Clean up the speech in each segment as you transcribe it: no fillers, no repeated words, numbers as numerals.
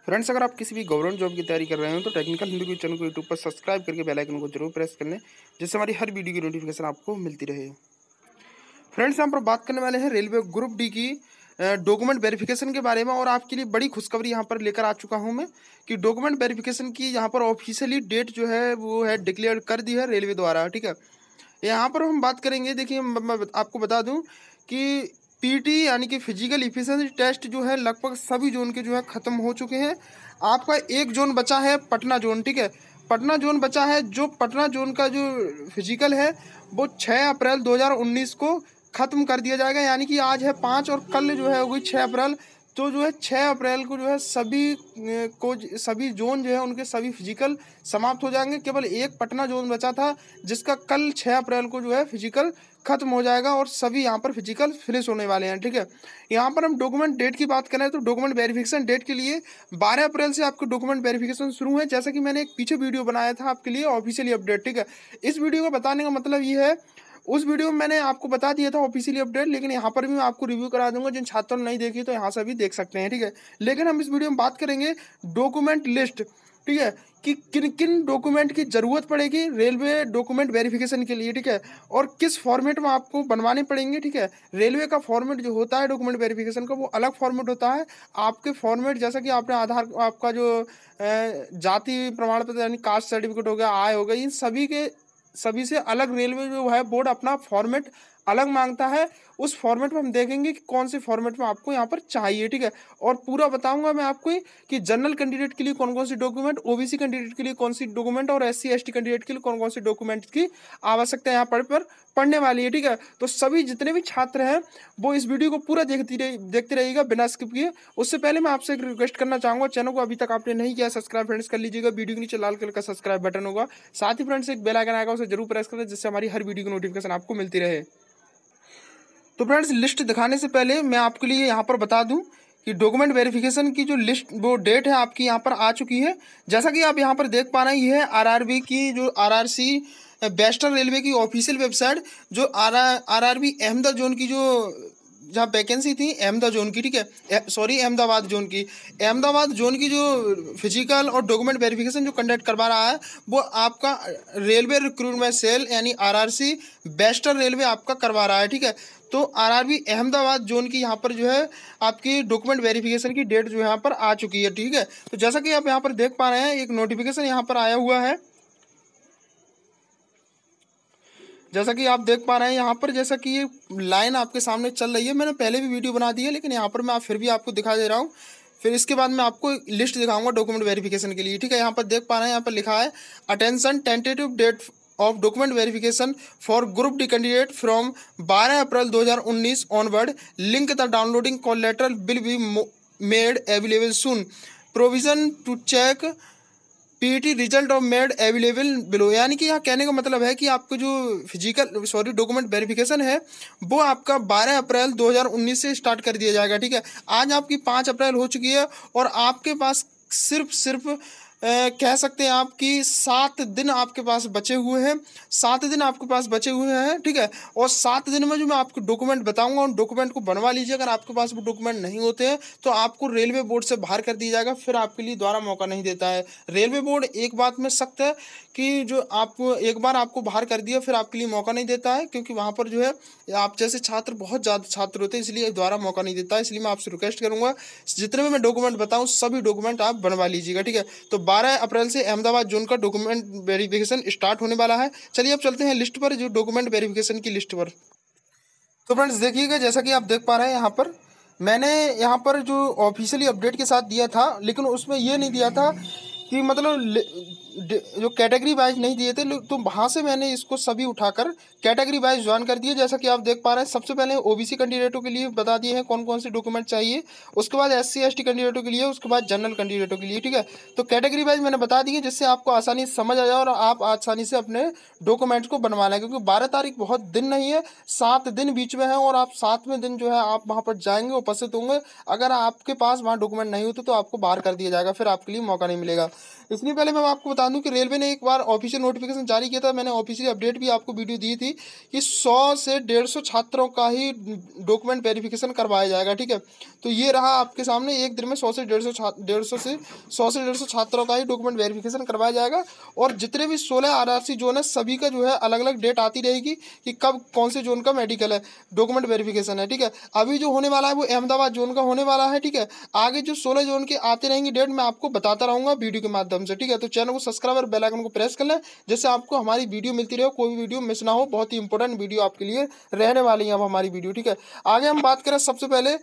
Friends, अगर आप किसी भी गवर्नमेंट जॉब की तैयारी कर रहे हो तो टेक्निकल हिंदी चैनल को यूट्यूब पर सब्सक्राइब करके बेल आइकन को जरूर प्रेस कर लें, जिससे हमारी हर वीडियो की नोटिफिकेशन आपको मिलती रहे। फ्रेंड्स, यहाँ पर बात करने वाले हैं रेलवे ग्रुप डी की डॉक्यूमेंट वेरिफिकेशन के बारे में। और आपके लिए बड़ी खुशखबरी यहाँ पर लेकर आ चुका हूँ मैं कि डॉक्यूमेंट वेरिफिकेशन की यहाँ पर ऑफिशियली डेट जो है वो है डिक्लेयर कर दी है रेलवे द्वारा। ठीक है, यहाँ पर हम बात करेंगे। देखिए, मैं आपको बता दूं कि पीटी यानी कि फिजिकल इफिशिएंसी टेस्ट जो है लगभग सभी जोन के जो है ख़त्म हो चुके हैं। आपका एक जोन बचा है, पटना जोन। ठीक है, पटना जोन बचा है। जो पटना जोन का जो फिजिकल है वो 6 अप्रैल 2019 को ख़त्म कर दिया जाएगा। यानी कि आज है 5 और कल जो है वही 6 अप्रैल। तो जो है 6 अप्रैल को जो है सभी जोन जो है उनके सभी फिजिकल समाप्त हो जाएंगे। केवल एक पटना जोन बचा था जिसका कल 6 अप्रैल को जो है फिजिकल खत्म हो जाएगा और सभी यहाँ पर फिजिकल फिनिश होने वाले हैं। ठीक है, यहाँ पर हम डॉक्यूमेंट डेट की बात करें तो डॉक्यूमेंट वेरिफिकेशन डेट के लिए 12 अप्रैल से आपके डॉक्यूमेंट वेरिफिकेशन शुरू है। जैसा कि मैंने एक पीछे वीडियो बनाया था आपके लिए ऑफिशियली अपडेट। ठीक है, इस वीडियो को बताने का मतलब ये है, उस वीडियो में मैंने आपको बता दिया था ऑफिशियली अपडेट, लेकिन यहाँ पर भी मैं आपको रिव्यू करा दूंगा। जिन छात्रों ने नहीं देखी तो यहाँ से भी देख सकते हैं। ठीक है, लेकिन हम इस वीडियो में बात करेंगे डॉक्यूमेंट लिस्ट। ठीक है, कि किन किन डॉक्यूमेंट की ज़रूरत पड़ेगी रेलवे डॉक्यूमेंट वेरिफिकेशन के लिए। ठीक है, और किस फॉर्मेट में आपको बनवाने पड़ेंगे। ठीक है, रेलवे का फॉर्मेट जो होता है डॉक्यूमेंट वेरिफिकेशन का वो अलग फॉर्मेट होता है। आपके फॉर्मेट जैसा कि आपने आधार, आपका जो जाति प्रमाण पत्र यानी कास्ट सर्टिफिकेट हो गया, आय हो गई, इन सभी से अलग रेलवे जो है बोर्ड अपना फॉर्मेट अलग मांगता है। उस फॉर्मेट में हम देखेंगे कि कौन से फॉर्मेट में आपको यहाँ पर चाहिए। ठीक है, और पूरा बताऊंगा मैं आपको कि जनरल कैंडिडेट के लिए कौन कौन सी डॉक्यूमेंट, ओबीसी कैंडिडेट के लिए कौन सी डॉक्यूमेंट और एससी एसटी कैंडिडेट के लिए कौन कौन सी डॉक्यूमेंट की आवश्यकता यहाँ पर पढ़ने वाली है। ठीक है, तो सभी जितने भी छात्र हैं वो इस वीडियो को पूरा देखते रहिएगा बिना स्किप किए। उससे पहले मैं आपसे एक रिक्वेस्ट करना चाहूँगा, चैनल को अभी तक आपने नहीं किया सब्सक्राइब फ्रेंड्स कर लीजिएगा। वीडियो के नीचे लाल कलर का सब्सक्राइब बटन होगा, साथ ही फ्रेंड्स एक बेल आइकन आएगा, उसे जरूर प्रेस करें जिससे हमारी हर वीडियो की नोटिफिकेशन आपको मिलती रहे। तो फ्रेंड्स, लिस्ट दिखाने से पहले मैं आपके लिए यहाँ पर बता दूं कि डॉक्यूमेंट वेरिफिकेशन की जो लिस्ट वो डेट है आपकी यहाँ पर आ चुकी है। जैसा कि आप यहाँ पर देख पा रहे हैं, ये है आरआरबी की जो आरआरसी वेस्टर्न रेलवे की ऑफिशियल वेबसाइट, जो आरआरबी अहमदाबाद जोन की जो जहाँ वैकेंसी थी अहमदाबाद जोन की। ठीक है, सॉरी अहमदाबाद जोन की, अहमदाबाद जोन की जो फिजिकल और डॉक्यूमेंट वेरिफिकेशन जो कंडक्ट करवा रहा है वो आपका रेलवे रिक्रूटमेंट सेल यानी आरआरसी वेस्टर्न रेलवे आपका करवा रहा है। ठीक है, तो आरआरबी अहमदाबाद जोन की यहाँ पर जो है आपकी डॉक्यूमेंट वेरिफिकेशन की डेट जो यहाँ पर आ चुकी है। ठीक है, तो जैसा कि आप यहाँ पर देख पा रहे हैं, एक नोटिफिकेशन यहाँ पर आया हुआ है। जैसा कि आप देख पा रहे हैं यहाँ पर, जैसा कि ये लाइन आपके सामने चल रही है, मैंने पहले भी वीडियो बना दी है, लेकिन यहाँ पर मैं फिर भी आपको दिखा दे रहा हूँ। फिर इसके बाद मैं आपको लिस्ट दिखाऊंगा डॉक्यूमेंट वेरिफिकेशन के लिए। ठीक है, यहाँ पर देख पा रहे हैं, यहाँ पर लिखा है attention tentative date of document verification for group D candidate from 12 April 2019 onward, link the downloading collateral will be made available soon, provision to check PT result of made available below. यानी कि यहाँ कहने का मतलब है कि आपको जो डॉक्यूमेंट वेरिफिकेशन है वो आपका 12 अप्रैल 2019 से स्टार्ट कर दिया जाएगा। ठीक है, आज आपकी 5 अप्रैल हो चुकी है और आपके पास सिर्फ कह सकते हैं आप कि 7 दिन आपके पास बचे हुए हैं। 7 दिन आपके पास बचे हुए हैं। ठीक है, और 7 दिन में जो मैं आपको डॉक्यूमेंट बताऊंगा उन डॉक्यूमेंट को बनवा लीजिए। अगर आपके पास वो डॉक्यूमेंट नहीं होते हैं तो आपको रेलवे बोर्ड से बाहर कर दिया जाएगा, फिर आपके लिए दोबारा मौका नहीं देता है। रेलवे बोर्ड एक बात में सख्त है कि जो आपको एक बार आपको बाहर कर दिया फिर आपके लिए मौका नहीं देता है, क्योंकि वहाँ पर जो है आप जैसे छात्र बहुत ज़्यादा छात्र होते हैं, इसलिए दोबारा मौका नहीं देता है। इसलिए मैं आपसे रिक्वेस्ट करूँगा जितने भी मैं डॉक्यूमेंट बताऊँ सभी डॉक्यूमेंट आप बनवा लीजिएगा। ठीक है, तो 12 अप्रैल से अहमदाबाद जोन का डॉक्यूमेंट वेरिफिकेशन स्टार्ट होने वाला है। चलिए अब चलते हैं लिस्ट पर, जो डॉक्यूमेंट वेरिफिकेशन की लिस्ट पर। तो फ्रेंड्स देखिएगा, जैसा कि आप देख पा रहे हैं यहाँ पर मैंने यहाँ पर जो ऑफिशियली अपडेट के साथ दिया था, लेकिन उसमें ये नहीं दिया था कि मतलब जो कैटेगरी वाइज नहीं दिए थे, तो वहाँ से मैंने इसको सभी उठाकर कैटेगरी वाइज ज्वाइन कर दिए। जैसा कि आप देख पा रहे हैं, सबसे पहले ओबीसी कैंडिडेटों के लिए बता दिए हैं कौन कौन से डॉक्यूमेंट चाहिए, उसके बाद एससी एसटी कैंडिडेटों के लिए, उसके बाद जनरल कैंडिडेटों के लिए। ठीक है, तो कैटेगरी वाइज मैंने बता दिए जिससे आपको आसानी से समझ आ जाए और आप आसानी से अपने डॉक्यूमेंट्स को बनवा लें, क्योंकि 12 तारीख बहुत दिन नहीं है, 7 दिन बीच में है और आप 7वें दिन जो है आप वहाँ पर जाएंगे, उपस्थित होंगे। अगर आपके पास वहाँ डॉक्यूमेंट नहीं होते तो आपको बाहर कर दिया जाएगा, फिर आपके लिए मौका नहीं मिलेगा। इसलिए पहले मैं आपको बता दूं कि रेलवे ने एक बार ऑफिशियल नोटिफिकेशन जारी किया था, मैंने ऑफिशियल अपडेट भी आपको वीडियो दी थी कि 100 से 150 छात्रों का ही डॉक्यूमेंट वेरिफिकेशन करवाया जाएगा। ठीक है, तो ये रहा आपके सामने, एक दिन में 100 से 150 छात्रों का ही डॉक्यूमेंट वेरिफिकेशन करवाया जाएगा। और जितने भी 16 आरआरसी जोन है सभी का जो है अलग अलग डेट आती रहेगी कि कब कौन से जोन का मेडिकल है डॉक्यूमेंट वेरिफिकेशन है। ठीक है, अभी जो होने वाला है वो अहमदाबाद जोन का होने वाला है। ठीक है, आगे जो 16 जोन के आते रहेंगे डेट मैं आपको बताता रहूंगा वीडियो के माध्यम से। ठीक है, तो चैनल को सब्सक्राइब और बेल आइकन को प्रेस कर लें जिससे आपको हमारी वीडियो मिलती रहे, कोई भी वीडियो मिस ना हो। बहुत ही इंपॉर्टेंट वीडियो आपके लिए रहने वाली है अब हमारी वीडियो। ठीक है, आगे हम बात करें सबसे पहले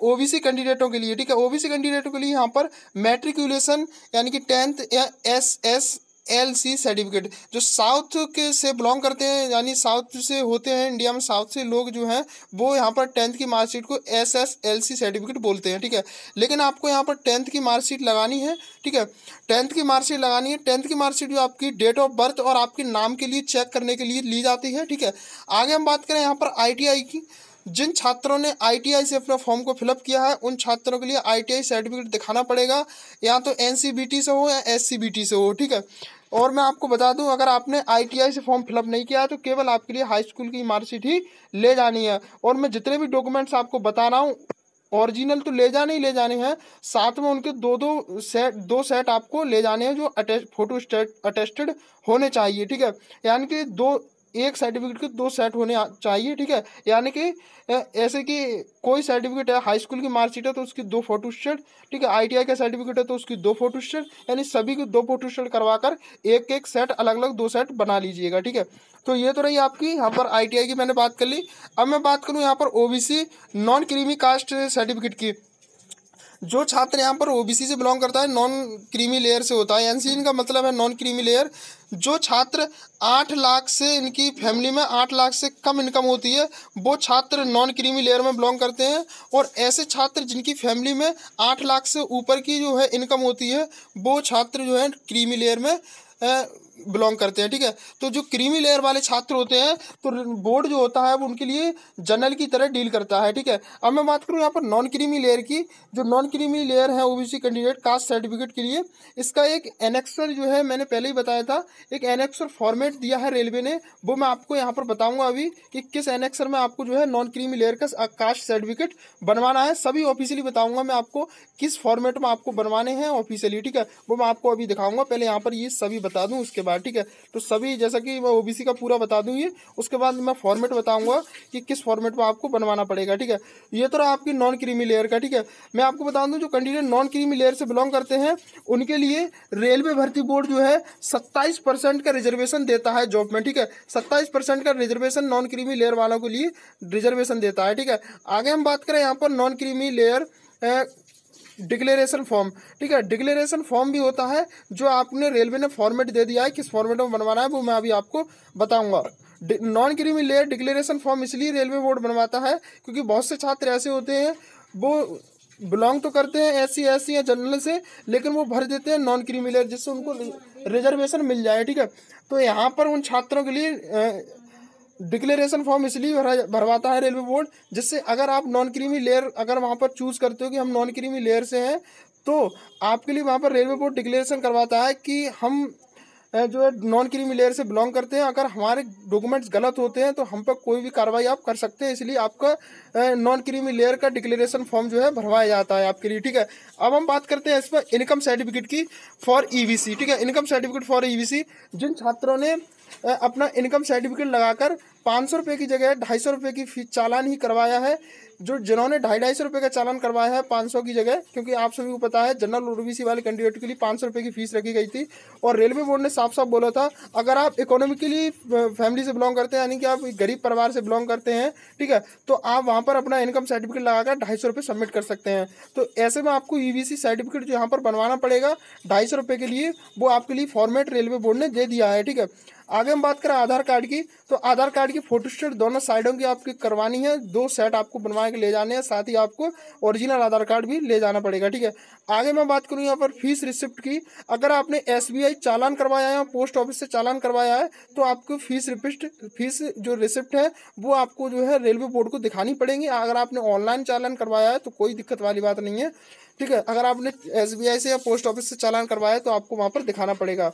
ओबीसी कैंडिडेटों के लिए। ठीक है, ओबीसी कैंडिडेटों के लिए यहाँ पर मैट्रिकुलेशन यानी कि 10th या SSLC सर्टिफिकेट, जो साउथ के से बिलोंग करते हैं यानी साउथ से होते हैं, इंडिया में साउथ से लोग जो हैं वो यहाँ पर 10th की मार्कशीट को SSLC सर्टिफिकेट बोलते हैं। ठीक है, लेकिन आपको यहाँ पर 10th की मार्कशीट लगानी है। ठीक है, 10th की मार्कशीट लगानी है। 10th की मार्कशीट जो आपकी डेट ऑफ बर्थ और आपके नाम के लिए चेक करने के लिए ली जाती है। ठीक है, आगे हम बात करें यहाँ पर ITI की। जिन छात्रों ने ITI से अपना फॉर्म को फिलअप किया है उन छात्रों के लिए ITI सर्टिफिकेट दिखाना पड़ेगा, या तो NCBT से हो या SCBT से हो। ठीक है, और मैं आपको बता दूं अगर आपने ITI से फॉर्म फिलअप नहीं किया है तो केवल आपके लिए हाई स्कूल की मार्कशीट ही ले जानी है। और मैं जितने भी डॉक्यूमेंट्स आपको बता रहा हूँ ओरिजिनल तो ले जाने ही ले जाने हैं, साथ में उनके दो सेट आपको ले जाने हैं जो फोटो अटेस्टेड होने चाहिए। ठीक है, यानी कि एक सर्टिफिकेट के 2 सेट होने चाहिए। ठीक है, यानी कि ऐसे कि कोई सर्टिफिकेट है हाई स्कूल की मार्कशीट है तो उसकी 2 फोटो स्टेट। ठीक है, ITI का सर्टिफिकेट है तो उसकी 2 फोटो स्टेट, यानी सभी की 2 फोटो स्टेट करवाकर एक सेट अलग अलग 2 सेट बना लीजिएगा। ठीक है, तो ये तो रही आपकी यहाँ पर ITI की मैंने बात कर ली। अब मैं बात करूँ यहाँ पर OBC non creamy caste certificate की। जो छात्र यहाँ पर OBC से बिलोंग करता है, नॉन क्रीमी लेयर से होता है, NCN का मतलब है नॉन क्रीमी लेयर। जो छात्र 8 लाख से, इनकी फैमिली में 8 लाख से कम इनकम होती है वो छात्र नॉन क्रीमी लेयर में बिलोंग करते हैं। और ऐसे छात्र जिनकी फैमिली में 8 लाख से ऊपर की जो है इनकम होती है वो छात्र जो है क्रीमी लेयर में बिलोंग करते हैं। ठीक है, तो जो क्रीमी लेयर वाले छात्र होते हैं तो बोर्ड जो होता है वो उनके लिए जनरल की तरह डील करता है। ठीक है, अब मैं बात करूँ यहाँ पर नॉन क्रीमी लेयर की। जो नॉन क्रीमी लेयर है OBC कैंडिडेट कास्ट सर्टिफिकेट के लिए, इसका एक एनेक्सर जो है मैंने पहले ही बताया था, एक एनेक्सर फॉर्मेट दिया है रेलवे ने, वो मैं आपको यहाँ पर बताऊँगा अभी कि किस एनेक्सर में आपको जो है नॉन क्रीमी लेयर का कास्ट सर्टिफिकेट बनवाना है। सभी ऑफिशियली बताऊँगा मैं आपको किस फॉर्मेट में आपको बनवाने हैं ऑफिशियली। ठीक है, वो मैं आपको अभी दिखाऊंगा, पहले यहाँ पर ये सभी बता दूं उसके बाद। ठीक है, तो सभी जैसा कि मैं OBC का पूरा बता दूं ये, उसके बाद मैं फॉर्मेट बताऊंगा कि किस फॉर्मेट में आपको बनवाना पड़ेगा। ठीक है, ये तो रहा आपकी नॉन क्रीमी लेयर का। ठीक है, मैं आपको बता दूं जो कैंडिडेट नॉन क्रीमी लेयर से बिलोंग करते हैं उनके लिए रेलवे भर्ती बोर्ड जो है 27% का रिजर्वेशन देता है जॉब में। ठीक है, 27% का रिजर्वेशन नॉन क्रीमी लेयर वालों के लिए रिजर्वेशन देता है। ठीक है, आगे हम बात करें यहाँ पर non creamy layer declaration form. ठीक है, डिक्लेरेशन फॉर्म भी होता है जो आपने रेलवे ने फॉर्मेट दे दिया है, किस फॉर्मेट में बनवाना है वो मैं अभी आपको बताऊंगा। Non creamy layer declaration form इसलिए रेलवे बोर्ड बनवाता है क्योंकि बहुत से छात्र ऐसे होते हैं वो बिलोंग तो करते हैं SC या जनरल से, लेकिन वो भर देते हैं नॉन क्रीमी लेयर जिससे उनको रिजर्वेशन मिल जाए। ठीक है, तो यहाँ पर उन छात्रों के लिए डिक्लेरेशन फॉर्म इसलिए भरवाता है रेलवे बोर्ड, जिससे अगर आप नॉन क्रीमी लेयर अगर वहाँ पर चूज़ करते हो कि हम नॉन क्रीमी लेयर से हैं तो आपके लिए वहाँ पर रेलवे बोर्ड डिक्लेरेशन करवाता है कि हम जो है नॉन क्रीमी लेयर से बिलोंग करते हैं, अगर हमारे डॉक्यूमेंट्स गलत होते हैं तो हम पर कोई भी कार्रवाई आप कर सकते हैं, इसलिए आपका नॉन क्रीमी लेयर का डिक्लेरेशन फॉर्म जो है भरवाया जाता है आपके लिए। ठीक है, अब हम बात करते हैं इस पर इनकम सर्टिफिकेट की फॉर EBC। ठीक है, इनकम सर्टिफिकेट फॉर EBC, जिन छात्रों ने अपना इनकम सर्टिफिकेट लगाकर 500 रुपये की जगह 250 रुपये की फीस चालान ही करवाया है, जिन्होंने 250 रुपये का चालान करवाया है 500 की जगह, क्योंकि आप सभी को पता है जनरल और OBC वाले कैंडिडेट के लिए 500 रुपये की फीस रखी गई थी। और रेलवे बोर्ड ने साफ साफ बोला था अगर आप इकोनॉमिकली फैमिली से बिलोंग करते हैं यानी कि आप गरीब परिवार से बिलोंग करते हैं, ठीक है, तो आप वहाँ पर अपना इनकम सर्टिफिकेट लगाकर 250 रुपये सबमिट कर सकते हैं। तो ऐसे में आपको EBC सर्टिफिकेट जो यहाँ पर बनवाना पड़ेगा 250 रुपये के लिए, वो आपके लिए फॉर्मेट रेलवे बोर्ड ने दे दिया है। ठीक है, आगे हम बात करें आधार कार्ड की, तो आधार कार्ड की फोटोस्टेट दोनों साइडों की आपकी करवानी है, 2 सेट आपको बनवा के ले जाने हैं, साथ ही आपको ओरिजिनल आधार कार्ड भी ले जाना पड़ेगा। ठीक है, आगे मैं बात करूँ यहाँ पर फीस रिसिप्ट की। अगर आपने SBI चालान करवाया है, पोस्ट ऑफिस से चालान करवाया है, तो आपको फीस जो रिसिप्ट है वो आपको जो है रेलवे बोर्ड को दिखानी पड़ेगी। अगर आपने ऑनलाइन चालान करवाया है तो कोई दिक्कत वाली बात नहीं है। ठीक है। अगर आपने SBI से या पोस्ट ऑफिस से चालान करवाया तो आपको वहाँ पर दिखाना पड़ेगा।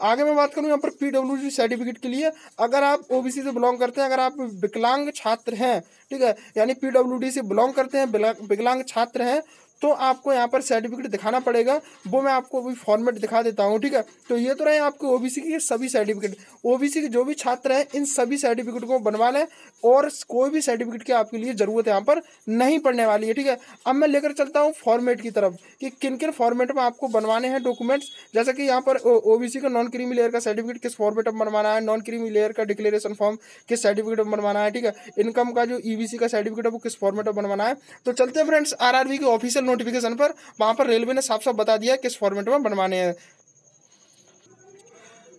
आगे मैं बात करूँ यहाँ पर PWD सर्टिफिकेट के लिए, अगर आप OBC से बिलोंग करते हैं, अगर आप विकलांग छात्र हैं, ठीक है, यानी PWD से बिलोंग करते हैं, विकलांग छात्र हैं, तो आपको यहाँ पर सर्टिफिकेट दिखाना पड़ेगा। वो मैं आपको अभी फॉर्मेट दिखा देता हूँ, ठीक है। तो ये तो रहे आपके OBC के सभी सर्टिफिकेट। OBC के जो भी छात्र हैं इन सभी सर्टिफिकेट को बनवा लें, और कोई भी सर्टिफिकेट की आपके लिए ज़रूरत यहाँ पर नहीं पड़ने वाली है, ठीक है। अब मैं लेकर चलता हूँ फॉर्मेट की तरफ कि किन किन फॉर्मेट में आपको बनवाने हैं डॉक्यूमेंट्स। जैसे कि यहाँ पर OBC का नॉन क्रीमी लेयर का सर्टिफिकेट किस फॉर्मेट में बनवाना है, नॉन क्रीमी लेयर का डिक्लेरेशन फॉर्म किस सर्टिफिकेट में बनवाना है, ठीक है। इनकम का जो EBC का सर्टिफिकेट है वो किस फॉर्मेट में बनवाना है। तो चलते हैं फ्रेंड्स RRB के ऑफिशियल नोटिफिकेशन पर, वहां पर रेलवे ने साफ साफ बता दिया किस फॉर्मेट में बनवाने हैं।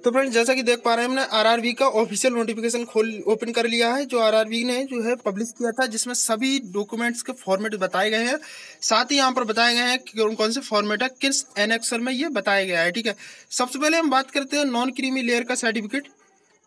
तो फ्रेंड्स जैसा कि देख पा रहे हैं हमने RRB का ऑफिशियल नोटिफिकेशन ओपन कर लिया है, जो RRB ने जो है पब्लिश किया था, जिसमें सभी डॉक्यूमेंट्स के फॉर्मेट बताए गए हैं। साथ ही यहाँ पर बताए गए हैं कि कौन कौन से फॉर्मेट है, किस एनेक्सर में ये बताया गया है, ठीक है। सबसे पहले हम बात करते हैं नॉन क्रीमी लेयर का सर्टिफिकेट,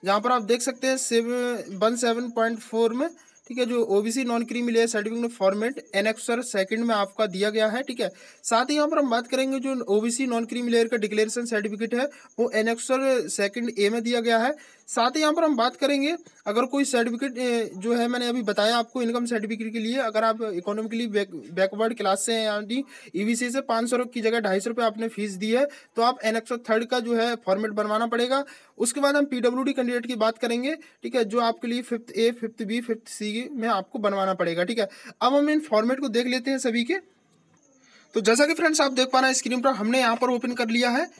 जहाँ पर आप देख सकते हैं 17.4 में, ठीक है, जो OBC non creamy layer certificate format annexure second में आपका दिया गया है, ठीक है। साथ ही यहाँ पर हम बात करेंगे जो OBC नॉन क्रीमी लेयर का डिक्लेरेशन सर्टिफिकेट है वो एनेक्सर सेकंड A में दिया गया है। साथ ही यहाँ पर हम बात करेंगे अगर कोई सर्टिफिकेट जो है मैंने अभी बताया आपको इनकम सर्टिफिकेट के लिए, अगर आप इकोनॉमिकली बैकवर्ड क्लास से हैं, यानी EBC से 500 की जगह 250 रुपये आपने फीस दी है, तो आप एनेक्सर थर्ड का जो है फॉर्मेट बनवाना पड़ेगा। उसके बाद हम PWD कैंडिडेट की बात करेंगे, ठीक है, जो आपके लिए 5th A 5th B 5th C में आपको बनवाना पड़ेगा, ठीक है। अब हम इन फॉर्मेट को देख लेते हैं सभी के। तो जैसा कि फ्रेंड्स आप देख पा रहे हैं स्क्रीन पर, हमने यहाँ पर ओपन कर लिया है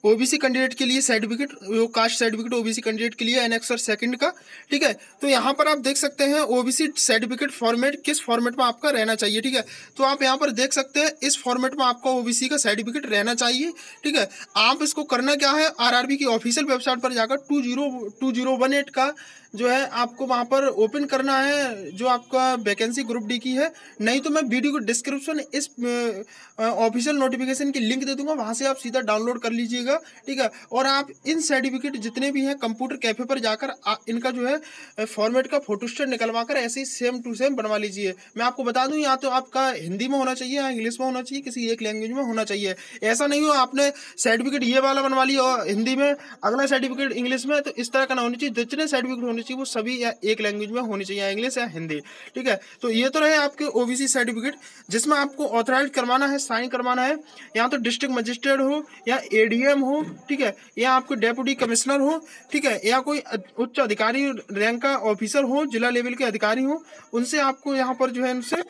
OBC कैंडिडेट के लिए सर्टिफिकेट, वो कास्ट सर्टिफिकेट OBC कैंडिडेट के लिए एनेक्सर सेकंड का, ठीक है। तो यहाँ पर आप देख सकते हैं OBC सर्टिफिकेट फॉर्मेट किस फॉर्मेट में आपका रहना चाहिए, ठीक है। तो आप यहाँ पर देख सकते हैं इस फॉर्मेट में आपका OBC का सर्टिफिकेट रहना चाहिए, ठीक है। आप इसको करना क्या है, RRB की ऑफिशियल वेबसाइट पर जाकर 2018 का जो है आपको वहाँ पर ओपन करना है, जो आपका वैकेंसी ग्रुप डी की है। नहीं तो मैं वीडियो को डिस्क्रिप्शन इस ऑफिशियल नोटिफिकेशन की लिंक दे दूंगा, वहाँ से आप सीधा डाउनलोड कर लीजिएगा, ठीक है। और आप इन सर्टिफिकेट जितने भी हैं कंप्यूटर कैफे पर जाकर इनका जो है फॉर्मेट का फोटोस्टेट निकलवा कर ऐसे ही सेम टू सेम बनवा लीजिए। मैं आपको बता दूं, या तो आपका हिंदी में होना चाहिए या इंग्लिश में होना चाहिए, किसी एक लैंग्वेज में होना चाहिए। ऐसा नहीं हो आपने सर्टिफिकेट ये वाला बनवा लिया और हिंदी में, अगला सर्टिफिकेट इंग्लिश में, तो इस तरह का ना होनी चाहिए। जितने सर्टिफिकेट होने चाहिए वो सभी या एक लैंग्वेज में होनी चाहिए, या इंग्लिश या हिंदी, ठीक है। तो ये तो रहे आपके OBC सर्टिफिकेट, जिसमें आपको ऑथराइज करवाना है, साइन करवाना है, या तो डिस्ट्रिक्ट मजिस्ट्रेट हो या ADM हो, ठीक है, या आपको डेप्यूटी कमिश्नर हो, ठीक है, या कोई उच्च अधिकारी रैंक का ऑफिसर हो, जिला लेवल के अधिकारी हो, उनसे आपको यहाँ पर जो है उनसे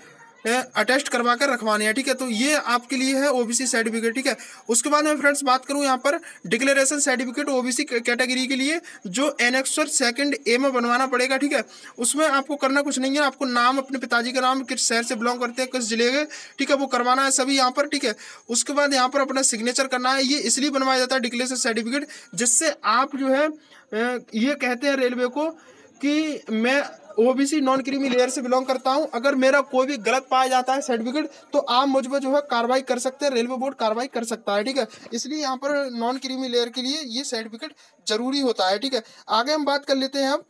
अटेस्ट करवा कर रखवाने हैं, ठीक है। तो ये आपके लिए है OBC सर्टिफिकेट, ठीक है। उसके बाद मैं फ्रेंड्स बात करूं यहाँ पर डिक्लेरेशन सर्टिफिकेट OBC कैटेगरी के लिए, जो एनेक्सर सेकंड A में बनवाना पड़ेगा, ठीक है। उसमें आपको करना कुछ नहीं है, आपको नाम, अपने पिताजी का नाम, किस शहर से बिलोंग करते हैं, किस जिले के, ठीक है, वो करवाना है सभी यहाँ पर, ठीक है। उसके बाद यहाँ पर अपना सिग्नेचर करना है। ये इसलिए बनवाया जाता है डिक्लेरेशन सर्टिफिकेट, जिससे आप जो है ये कहते हैं रेलवे को कि मैं OBC नॉन क्रीमी लेयर से बिलोंग करता हूं, अगर मेरा कोई भी गलत पाया जाता है सर्टिफिकेट तो आप मुझ पर जो है कार्रवाई कर सकते हैं, रेलवे बोर्ड कार्रवाई कर सकता है, ठीक है। इसलिए यहाँ पर नॉन क्रीमी लेयर के लिए ये सर्टिफिकेट जरूरी होता है, ठीक है। आगे हम बात कर लेते हैं अब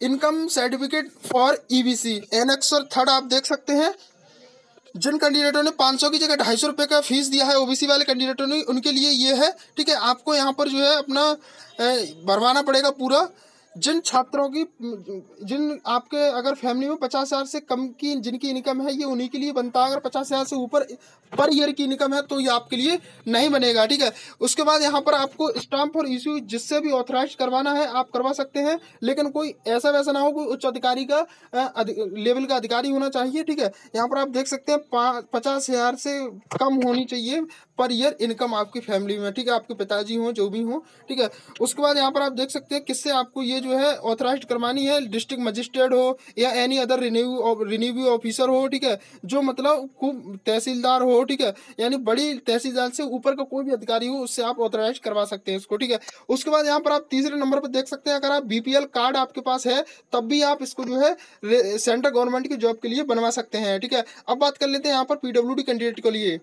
income certificate for EBC annexure third. आप देख सकते हैं जिन कैंडिडेटों ने 500 की जगह 250 रुपये का फीस दिया है, OBC वाले कैंडिडेटों ने, उनके लिए ये है, ठीक है। आपको यहाँ पर जो है अपना भरवाना पड़ेगा पूरा। जिन छात्रों की, जिन आपके अगर फैमिली में 50,000 से कम की जिनकी इनकम है, ये उन्हीं के लिए बनता है। अगर 50,000 से ऊपर पर ईयर की इनकम है तो ये आपके लिए नहीं बनेगा, ठीक है। उसके बाद यहाँ पर आपको स्टाम्प और इश्यू जिससे भी ऑथराइज करवाना है आप करवा सकते हैं, लेकिन कोई ऐसा वैसा ना हो, कोई उच्च अधिकारी का लेवल का अधिकारी होना चाहिए, ठीक है। यहाँ पर आप देख सकते हैं 50,000 से कम होनी चाहिए पर ईयर इनकम आपकी फैमिली में, ठीक है, आपके पिताजी हों जो भी हों, ठीक है। उसके बाद यहाँ पर आप देख सकते हैं किससे आपको ये जो है ऑथराइज करवानी है, डिस्ट्रिक्ट मजिस्ट्रेट हो या एनी अदर रिन्यू ऑफिसर हो, ठीक है, जो मतलब खूब तहसीलदार हो, ठीक है, यानी बड़ी तहसीलदार से ऊपर का कोई भी अधिकारी हो, उससे आप ऑथराइज करवा सकते हैं इसको, ठीक है। उसके बाद यहाँ पर आप तीसरे नंबर पर देख सकते हैं अगर आप BPL कार्ड आपके पास है तब भी आप इसको जो है सेंट्रल गवर्नमेंट की जॉब के लिए बनवा सकते हैं, ठीक है। अब बात कर लेते हैं यहाँ पर PWD कैंडिडेट के लिए।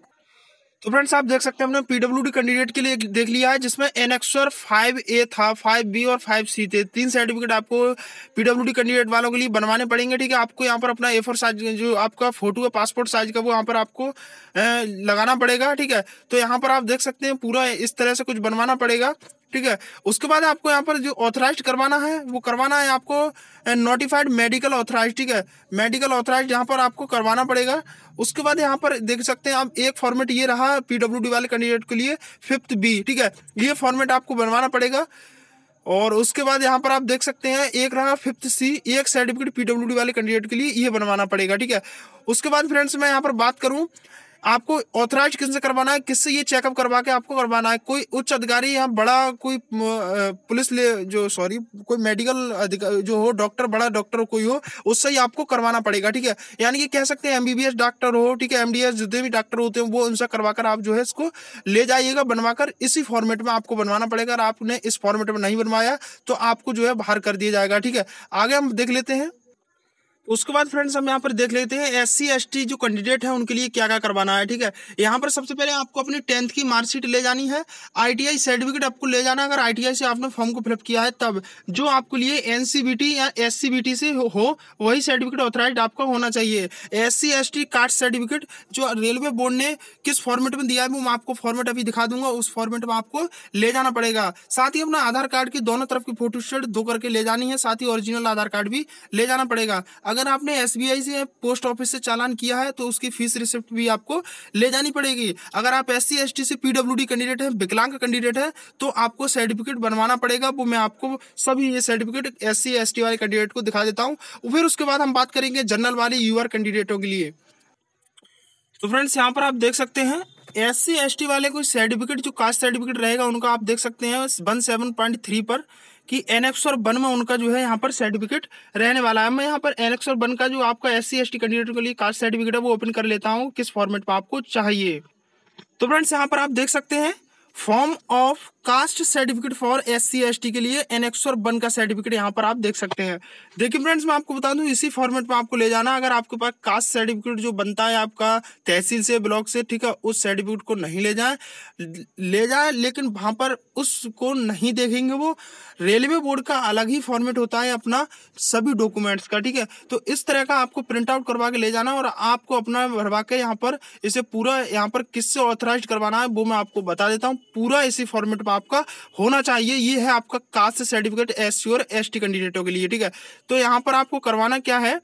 तो फ्रेंड्स आप देख सकते हैं हमने पीडब्ल्यूडी कैंडिडेट के लिए देख लिया है, जिसमें एनेक्सर 5A था, 5B और 5C थे। 3 सर्टिफिकेट आपको पीडब्ल्यूडी कैंडिडेट वालों के लिए बनवाने पड़ेंगे। ठीक है, आपको यहाँ पर अपना A4 साइज जो आपका फोटो है पासपोर्ट साइज का, वो यहाँ पर आपको लगाना पड़ेगा। ठीक है, तो यहाँ पर आप देख सकते हैं पूरा इस तरह से कुछ बनवाना पड़ेगा। ठीक है, उसके बाद आपको यहाँ पर जो ऑथराइज करवाना है वो करवाना है आपको नोटिफाइड मेडिकल ऑथराइज। ठीक है, मेडिकल ऑथराइज यहाँ पर आपको करवाना पड़ेगा। उसके बाद यहाँ पर देख सकते हैं आप एक फॉर्मेट ये रहा पीडब्ल्यूडी वाले कैंडिडेट के लिए 5th B। ठीक है, ये फॉर्मेट आपको बनवाना पड़ेगा। और उसके बाद यहाँ पर आप देख सकते हैं एक रहा 5th C, एक सर्टिफिकेट पीडब्ल्यूडी वाले कैंडिडेट के लिए ये बनवाना पड़ेगा। ठीक है, उसके बाद फ्रेंड्स मैं यहाँ पर बात करूँ आपको ऑथराइज किससे करवाना है, किससे ये चेकअप करवा के आपको करवाना है। कोई उच्च अधिकारी या बड़ा कोई पुलिस ले जो सॉरी कोई मेडिकल अधिकारी जो हो, डॉक्टर, बड़ा डॉक्टर कोई हो, उससे ही आपको करवाना पड़ेगा। ठीक है, यानी कि कह सकते हैं MBBS डॉक्टर हो, ठीक है, MDS जितने भी डॉक्टर होते हैं वो उनसे करवाकर आप जो है इसको ले जाइएगा बनवाकर। इसी फॉर्मेट में आपको बनवाना पड़ेगा। और आपने इस फॉर्मेट में नहीं बनवाया तो आपको जो है बाहर कर दिया जाएगा। ठीक है, आगे हम देख लेते हैं। उसके बाद फ्रेंड्स हम यहाँ पर देख लेते हैं SC ST जो कैंडिडेट है उनके लिए क्या क्या करवाना है। ठीक है, यहाँ पर सबसे पहले आपको अपनी 10th की मार्कशीट ले जानी है। ITI सर्टिफिकेट आपको ले जाना है, अगर ITI से आपने फॉर्म को फिलअप किया है तब। जो आपके लिए NCBT या SCBT से हो वही सर्टिफिकेट ऑथराइज आपका होना चाहिए। SC ST कास्ट सर्टिफिकेट जो रेलवे बोर्ड ने किस फॉर्मेट में दिया है वो मैं आपको फॉर्मेट अभी दिखा दूंगा, उस फॉर्मेट में आपको ले जाना पड़ेगा। साथ ही अपना आधार कार्ड की दोनों तरफ की फोटोस्टेट 2 करके ले जानी है, साथ ही ओरिजिनल आधार कार्ड भी ले जाना पड़ेगा। अगर आपने SBI से पोस्ट ऑफिस से चालान किया है तो उसकी फीस रिसिप्ट भी आपको ले जानी पड़ेगी। अगर आप SC ST से PWD कैंडिडेट है, विकलांग कैंडिडेट है, तो आपको सर्टिफिकेट बनवाना पड़ेगा। वो मैं आपको सभी ये सर्टिफिकेट SC ST वाले कैंडिडेट को दिखा देता हूँ। फिर उसके बाद हम बात करेंगे जनरल वाले UR कैंडिडेटों के लिए। तो फ्रेंड्स यहाँ पर आप देख सकते हैं SC ST वाले कोई सर्टिफिकेट जो कास्ट सर्टिफिकेट रहेगा उनका आप देख सकते हैं 17.3 पर कि एनेक्सर 1 में उनका जो है यहाँ पर सर्टिफिकेट रहने वाला है। मैं यहाँ पर एनेक्सर 1 का जो आपका SC ST कैंडिडेट के लिए कास्ट सर्टिफिकेट है वो ओपन कर लेता हूँ किस फॉर्मेट में आपको चाहिए। तो फ्रेंड्स यहाँ पर आप देख सकते हैं form of caste certificate for SC ST के लिए एनेक्सर 1 का सर्टिफिकेट यहाँ पर आप देख सकते हैं। देखिए फ्रेंड्स मैं आपको बता दूं इसी फॉर्मेट में आपको ले जाना। अगर आपके पास कास्ट सर्टिफिकेट जो बनता है आपका तहसील से, ब्लॉक से, ठीक है, उस सर्टिफिकेट को नहीं ले जाए लेकिन वहां पर उसको नहीं देखेंगे। वो रेलवे बोर्ड का अलग ही फॉर्मेट होता है अपना सभी डॉक्यूमेंट्स का। ठीक है, तो इस तरह का आपको प्रिंट आउट करवा के ले जाना और आपको अपना भरवा के यहाँ पर इसे पूरा यहाँ पर किससे ऑथराइज करवाना है वो मैं आपको बता देता हूँ। पूरा इसी फॉर्मेट में आपका होना चाहिए। ये है आपका कास्ट सर्टिफिकेट SC और ST कैंडिडेटों के लिए। ठीक है, तो यहाँ पर आपको करवाना क्या है,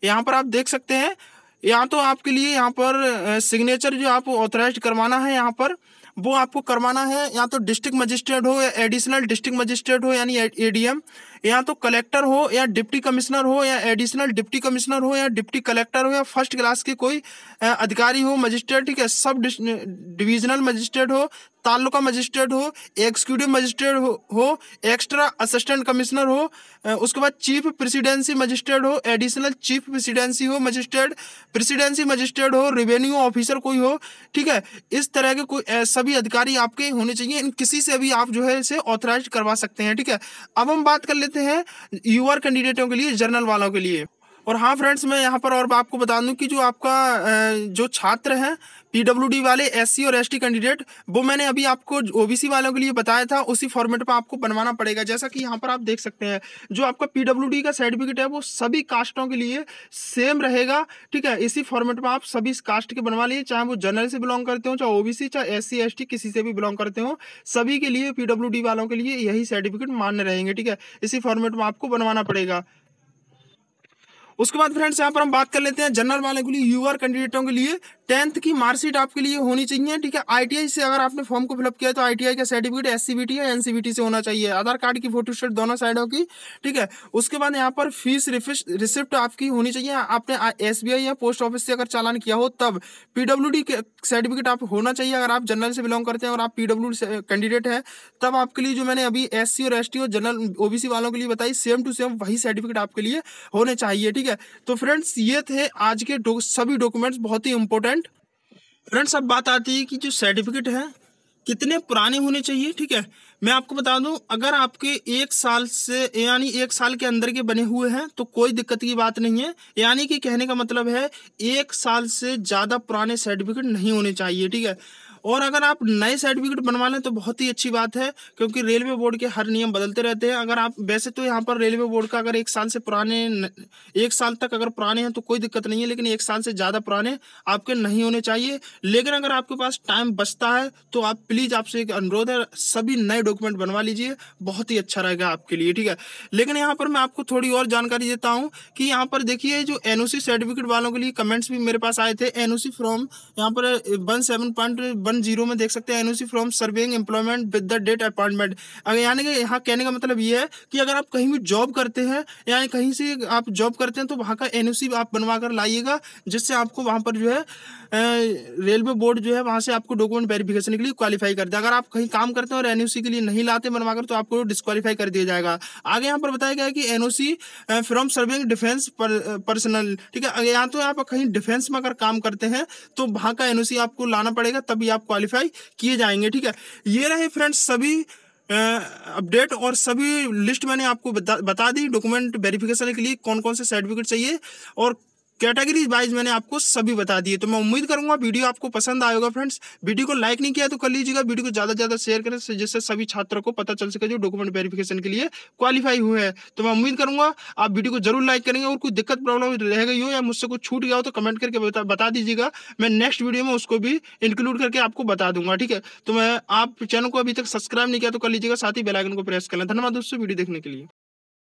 यहाँ पर आप देख सकते हैं या तो आपके लिए यहाँ पर सिग्नेचर जो आप ऑथराइज करवाना है यहाँ पर वो आपको करवाना है या तो डिस्ट्रिक्ट मजिस्ट्रेट हो या एडिशनल डिस्ट्रिक्ट मजिस्ट्रेट हो यानी ADM, या तो कलेक्टर हो या डिप्टी कमिश्नर हो या एडिशनल डिप्टी कमिश्नर हो या डिप्टी कलेक्टर हो या फर्स्ट क्लास के कोई अधिकारी हो मजिस्ट्रेट। ठीक है, सब डिविजनल मजिस्ट्रेट हो, तालुका मजिस्ट्रेट हो, एग्जीक्यूटिव मजिस्ट्रेट हो, एक्स्ट्रा असिस्टेंट कमिश्नर हो, उसके बाद चीफ प्रेसिडेंसी मजिस्ट्रेट हो, एडिशनल चीफ प्रेसिडेंसी हो मजिस्ट्रेट, प्रेसिडेंसी मजिस्ट्रेट हो, रेवेन्यू ऑफिसर कोई हो। ठीक है, इस तरह के कोई सभी अधिकारी आपके होने चाहिए। इन किसी से भी आप जो है इसे ऑथराइज करवा सकते हैं। ठीक है, अब हम बात कर लेते हैं UR कैंडिडेटों के लिए, जर्नल वालों के लिए। और हाँ फ्रेंड्स मैं यहाँ पर और आपको बता दूं कि जो आपका जो छात्र हैं PWD वाले SC और ST कैंडिडेट वो मैंने अभी आपको OBC वालों के लिए बताया था, उसी फॉर्मेट में आपको बनवाना पड़ेगा। जैसा कि यहाँ पर आप देख सकते हैं जो आपका PWD का सर्टिफिकेट है वो सभी कास्टों के लिए सेम रहेगा। ठीक है, इसी फॉर्मेट में आप सभी कास्ट के बनवा लिए, चाहे वो जनरल से बिलोंग करते हो, चाहे OBC, चाहे SC ST किसी से भी बिलोंग करते हो, सभी के लिए PWD वालों के लिए यही सर्टिफिकेट मान्य रहेंगे। ठीक है, इसी फॉर्मेट में आपको बनवाना पड़ेगा। उसके बाद फ्रेंड्स यहाँ पर हम बात कर लेते हैं जनरल वाले के लिए UR कैंडिडेटों के लिए 10th की मार्कशीट आपके लिए होनी चाहिए। ठीक है, ITI से अगर आपने फॉर्म को फिलअप किया है तो ITI का सर्टिफिकेट SCBT या NCBT से होना चाहिए। आधार कार्ड की फोटोस्टेट दोनों साइडों की। ठीक है, उसके बाद यहाँ पर फीस रिसिप्ट आपकी होनी चाहिए। आपने SBI या पोस्ट ऑफिस से अगर चालान किया हो तब PWD सर्टिफिकेट आप होना चाहिए। अगर आप जनरल से बिलोंग करते हैं और आप PWD कैंडिडेट है तब आपके लिए जो मैंने अभी SC और ST और जनरल OBC वालों के लिए बताई सेम टू सेम वही सर्टिफिकेट आपके लिए होने चाहिए। ठीक है, तो फ्रेंड्स ये थे आज के सभी डॉक्यूमेंट्स, बहुत ही इंपॉर्टेंट। फ्रेंड्स अब बात आती है कि जो सर्टिफिकेट है कितने पुराने होने चाहिए। ठीक है, मैं आपको बता दूं अगर आपके 1 साल से यानी 1 साल के अंदर के बने हुए हैं तो कोई दिक्कत की बात नहीं है। यानी कि कहने का मतलब है 1 साल से ज़्यादा पुराने सर्टिफिकेट नहीं होने चाहिए। ठीक है, और अगर आप नए सर्टिफिकेट बनवा लें तो बहुत ही अच्छी बात है, क्योंकि रेलवे बोर्ड के हर नियम बदलते रहते हैं। अगर आप वैसे तो यहाँ पर रेलवे बोर्ड का अगर 1 साल से पुराने 1 साल तक अगर पुराने हैं तो कोई दिक्कत नहीं है, लेकिन 1 साल से ज़्यादा पुराने आपके नहीं होने चाहिए। लेकिन अगर आपके पास टाइम बचता है तो आप प्लीज़, आपसे एक अनुरोध है, सभी नए डॉक्यूमेंट बनवा लीजिए, बहुत ही अच्छा रहेगा आपके लिए, ठीक है। लेकिन यहाँ पर मैं आपको थोड़ी और जानकारी देता हूँ कि यहाँ पर देखिए जो एनओसी सर्टिफिकेट वालों के लिए कमेंट्स भी मेरे पास आए थे। एनओसी फ्रॉम यहाँ पर 17.10 में देख सकते हैं, NOC from serving employment with the date appointment. अगर यानी कि यहाँ कहने का मतलब ये है कि अगर आप कहीं भी जॉब करते हैं, यानी कहीं से आप जॉब करते हैं, तो वहाँ का एनओसी आप बनवा कर लाइएगा, जिससे आपको वहाँ पर जो है रेलवे बोर्ड जो है वहाँ से आपको डॉक्यूमेंट वेरिफिकेशन के लिए क्वालिफाई कर दे। अगर आप कहीं काम करते हैं और एनओसी के लिए नहीं लाते बनवाकर, तो आपको डिस्क्वालीफाई कर दिया जाएगा। आगे यहाँ पर बताया गया है कि NOC from serving defence personnel, ठीक है। अगर यहाँ तो आप कहीं डिफेंस में अगर काम करते हैं तो वहाँ का एनओसी आपको लाना पड़ेगा, तभी आप क्वालिफाई किए जाएंगे, ठीक है। ये रहे फ्रेंड्स सभी अपडेट और सभी लिस्ट मैंने आपको बता दी डॉक्यूमेंट वेरिफिकेशन के लिए कौन कौन से सर्टिफिकेट चाहिए, और कैटेगरी वाइज मैंने आपको सभी बता दिए। तो मैं उम्मीद करूंगा वीडियो आपको पसंद आएगा फ्रेंड्स। वीडियो को लाइक नहीं किया तो कर लीजिएगा, वीडियो को ज़्यादा से ज़्यादा शेयर करें, जिससे सभी छात्रों को पता चल सके जो डॉक्यूमेंट वेरिफिकेशन के लिए क्वालिफाई हुए हैं। तो मैं उम्मीद करूंगा आप वीडियो को जरूर लाइक करेंगे, और कोई दिक्कत प्रॉब्लम रह गई हो या मुझसे कुछ छूट गया हो तो कमेंट करके बता दीजिएगा। मैं नेक्स्ट वीडियो में उसको भी इंक्लूड करके आपको बता दूंगा, ठीक है। तो मैं आप चैनल को अभी तक सब्सक्राइब नहीं किया तो कर लीजिएगा, साथ ही बेल आइकन को प्रेस कर लें। धन्यवाद दोस्तों वीडियो देखने के लिए।